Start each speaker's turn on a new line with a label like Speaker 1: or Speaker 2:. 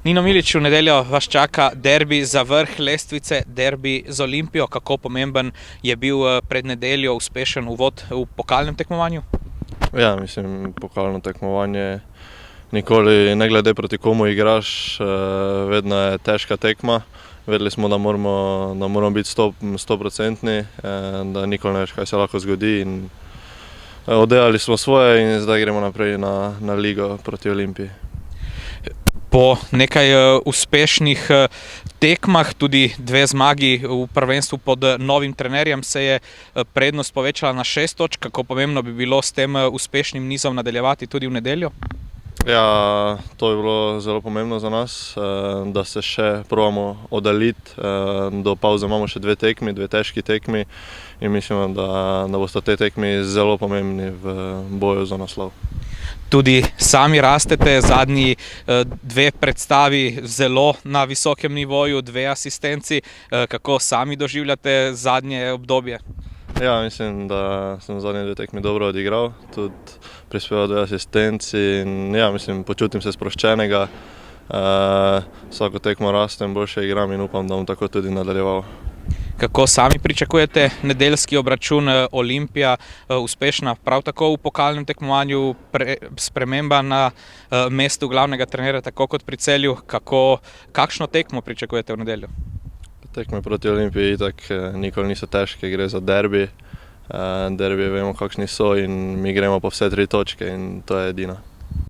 Speaker 1: Nino Milić, v nedeljo vas čaka derbi za vrh lestvice, derbi z Olimpijo. Kako pomemben je bil pred nedeljo uspešen uvod v pokalnem tekmovanju?
Speaker 2: Ja, mislim, pokalno tekmovanje nikoli, ne glede proti komu igraš, vedno je težka tekma. Vedeli smo, da moramo biti 100%, da nikoli ne veš, kaj se lahko zgodi. Oddelali smo svoje in zdaj gremo naprej na ligo proti Olimpiji.
Speaker 1: Po nekaj uspešnih tekmah, tudi 2 zmagi v prvenstvu pod novim trenerjem, se je prednost povečala na 6 točk. Kako pomembno bi bilo s tem uspešnim nizom nadaljevati tudi v nedeljo?
Speaker 2: Ja, to je bilo zelo pomembno za nas, da se še probamo oddaljiti. Do pavze imamo še 2 tekmi, 2 težki tekmi in mislimo, da bosta te tekmi zelo pomembni v boju za naslov.
Speaker 1: Tudi sami rastete, zadnji 2 predstavi zelo na visokem nivoju, 2 asistenci. Kako sami doživljate zadnje obdobje?
Speaker 2: Ja, mislim, da sem zadnje 2 tekmi dobro odigral, tudi prispeval 2 asistenci in ja, mislim, počutim se sproščenega. Vsako tekmo rastem, boljše igram in upam, da bom tako tudi nadaljeval.
Speaker 1: Kako sami pričakujete nedeljski obračun? Olimpija uspešna prav tako v pokalnem tekmovanju, sprememba na mestu glavnega trenerja tako kot pri Celju. Kakšno tekmo pričakujete v nedeljo?
Speaker 2: Tekme proti Olimpiji itak nikoli niso težke, gre za derbi. Derbi vemo, kakšni so in mi gremo po vse 3 točke in to je edino.